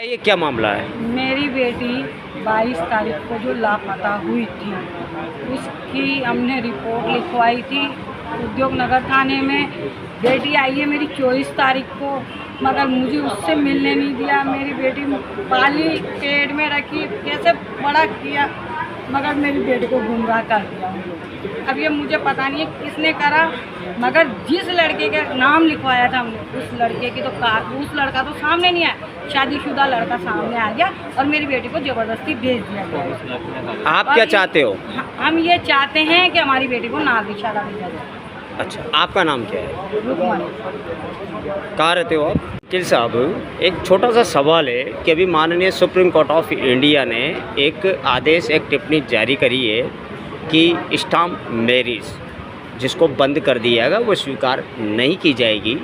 बताइए क्या मामला है। मेरी बेटी 22 तारीख को जो लापता हुई थी उसकी हमने रिपोर्ट लिखवाई थी उद्योग नगर थाने में। बेटी आई है मेरी 24 तारीख को, मगर मुझे उससे मिलने नहीं दिया। मेरी बेटी पाली, पेट में रखी, कैसे बड़ा किया, मगर मेरी बेटी को गुमराह कर दिया उन लोगों। अब ये मुझे पता नहीं है किसने करा, मगर जिस लड़के का नाम लिखवाया था हमने उस लड़के की तो उस लड़का तो सामने नहीं आया, शादीशुदा लड़का सामने आ गया और मेरी बेटी को ज़बरदस्ती भेज दिया गया। आप क्या चाहते हो? हम ये चाहते हैं कि हमारी बेटी को नागरिकशाला भेजा जाए। अच्छा, आपका नाम क्या है? रुकमणी। कहाँ रहते हो आप? वकील साहब, एक छोटा सा सवाल है कि अभी माननीय सुप्रीम कोर्ट ऑफ इंडिया ने एक आदेश, एक टिप्पणी जारी करी है कि स्टाम्प मैरिज जिसको बंद कर दिया गया वो स्वीकार नहीं की जाएगी।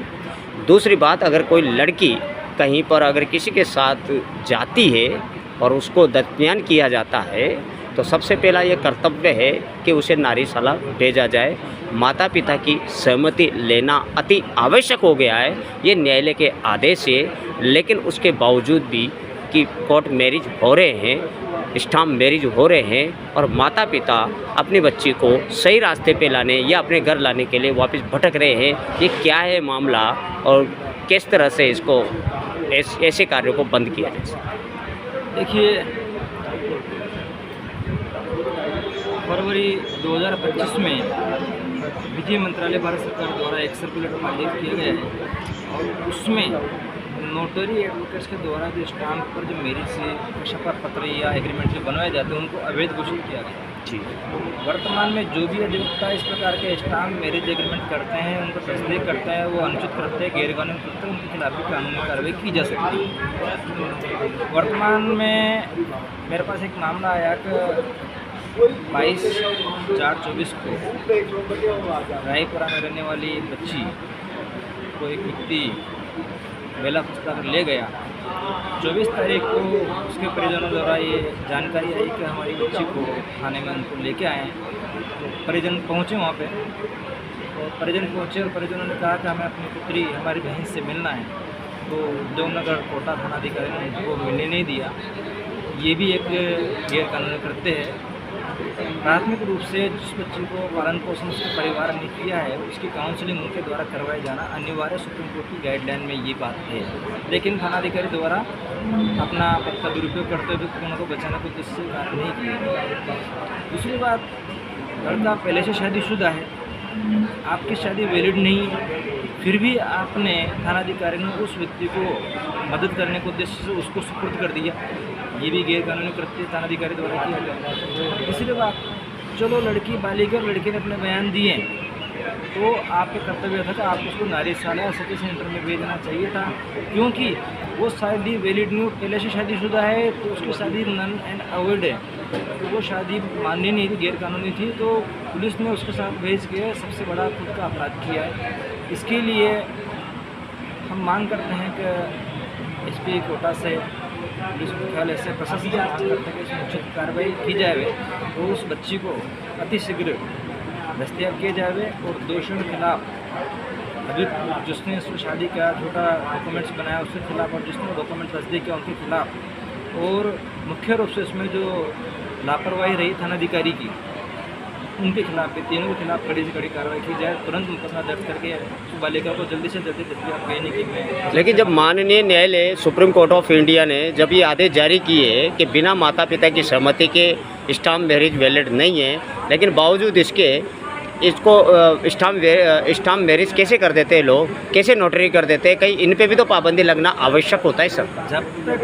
दूसरी बात, अगर कोई लड़की कहीं पर अगर किसी के साथ जाती है और उसको दत्तनयन किया जाता है तो सबसे पहला ये कर्तव्य है कि उसे नारीशाला भेजा जाए। माता पिता की सहमति लेना अति आवश्यक हो गया है, ये न्यायालय के आदेश है। लेकिन उसके बावजूद भी कि कोर्ट मैरिज हो रहे हैं, स्टाम्प मैरिज हो रहे हैं और माता पिता अपनी बच्ची को सही रास्ते पे लाने या अपने घर लाने के लिए वापस भटक रहे हैं, ये क्या है मामला और किस तरह से इसको ऐसे कार्यों को बंद किया जाए? देखिए, फरवरी 2025 में विधि मंत्रालय भारत सरकार द्वारा एक सर्कुलर पारित किया गया है और उसमें नोटरी एडवोकेट्स के द्वारा जो स्टाम्प पर जो मैरिज से शपथ पत्र या एग्रीमेंट जो बनवाए जाते हैं उनको अवैध घोषित किया गया। जी, वर्तमान में जो भी अधिवक्ता इस प्रकार के स्टाम्प मैरिज एग्रीमेंट करते हैं, उनको तस्दीक करते हैं, वो अनुचित करते हैं, गैर कानूनी करते हैं, उनके खिलाफ भी कानूनी कार्रवाई की जा सकती है। वर्तमान में मेरे पास एक मामला आया कि 22/4/24 को रायपुरा में रहने वाली बच्ची को एक व्यक्ति बेला फंसा कर ले गया। 24 तारीख को उसके परिजनों द्वारा ये जानकारी आई कि हमारी बच्ची को थाने में उनको लेके आए। परिजन पहुँचे वहाँ पे और परिजन पहुँचे और परिजनों ने कहा कि हमें अपनी पुत्री हमारी बहन से मिलना है, तो उद्योगनगर कोटा थानाधिकारी ने उनको मिलने नहीं दिया। ये भी एक गैर कानूनी कृत्य है। प्राथमिक रूप से जिस बच्ची को पालन पोषण उसके परिवार ने किया है उसकी काउंसलिंग उनके द्वारा करवाया जाना अनिवार्य सुप्रीम कोर्ट की गाइडलाइन में ये बात है। लेकिन थानाधिकारी द्वारा अपना पद का दुरुपयोग करते हुए कोरोना को बचाने को उद्देश्य कार्य नहीं किया। दूसरी बात, लड़का पहले से शादीशुदा है, आपकी शादी वैलिड नहीं है, फिर भी आपने थानाधिकारी ने उस व्यक्ति को मदद करने के उद्देश्य से उसको सुपुर्द कर दिया, ये भी गैर कानूनी कृत्य थानाधिकारी द्वारा किया गया। तीसरी बात, चलो लड़की बालिग और लड़के ने अपने बयान दिए तो आपका कर्तव्य था कि आप उसको नारीशाला या सिटी सेंटर में भेजना चाहिए था, क्योंकि वो शादी वैलिड नहीं, पहले से शादीशुदा है तो उसकी शादी नन एंड अवॉइड है, तो वो शादी मान्य नहीं थी, गैर कानूनी थी, तो पुलिस ने उसके साथ भेज के सबसे बड़ा खुद का अपराध किया है। इसके लिए हम मांग करते हैं कि एसपी कोटा से पुलिस मुख्यालय से प्रशासन से मांग करते हैं कि इसमें उचित कार्रवाई की जाए और उस बच्ची को अतिशीघ्र दस्तयाब किया जाए और दोषियों के खिलाफ, अभी जिसने उसकी शादी का झूठा डॉक्यूमेंट्स बनाया उसके खिलाफ और जिसने डॉक्यूमेंट तस्दीक किया उनके खिलाफ, और मुख्य रूप से इसमें जो लापरवाही रही थानाधिकारी की उनके खिलाफ भी, तीनों के खिलाफ कड़ी से कड़ी कार्रवाई की जाए, तुरंत मुकदमा दर्ज करके उस बालिका को जल्दी से जल्दी दस्तयाब करने की मैं। लेकिन जब माननीय न्यायालय सुप्रीम कोर्ट ऑफ इंडिया ने जब ये आदेश जारी किए कि बिना माता पिता की सहमति के स्टाम्प मैरिज वैलिड नहीं है, लेकिन बावजूद इसको स्टाम्प मैरिज कैसे कर देते हैं लोग, कैसे नोटरी कर देते हैं? कहीं इन पे भी तो पाबंदी लगना आवश्यक होता है सर। जब तक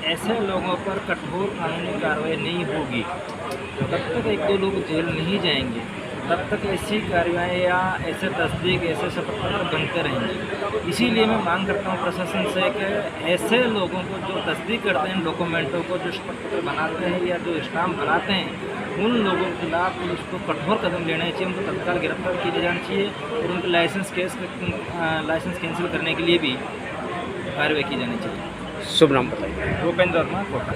ऐसे लोगों पर कठोर कानूनी कार्रवाई नहीं होगी, तब तक 1-2 लोग जेल नहीं जाएंगे, तब तक ऐसी कार्रवाई या ऐसे तस्दीक, ऐसे शपथ पत्र बनते रहेंगे। इसीलिए मैं मांग करता हूँ प्रशासन से कि ऐसे लोगों को जो तस्दीक करते हैं डॉक्यूमेंटों को, जो शपथ पत्र बनाते हैं या जो स्टाम्प बनाते हैं, उन लोगों के खिलाफ पुलिस को कठोर कदम लेना चाहिए, उनको तत्काल गिरफ्तार किए जाना चाहिए और उनके लाइसेंस कैंसिल करने के लिए भी कार्रवाई की जानी चाहिए। शुभ नाम बताइए। भूपेंद्र वर्मा, कोटा।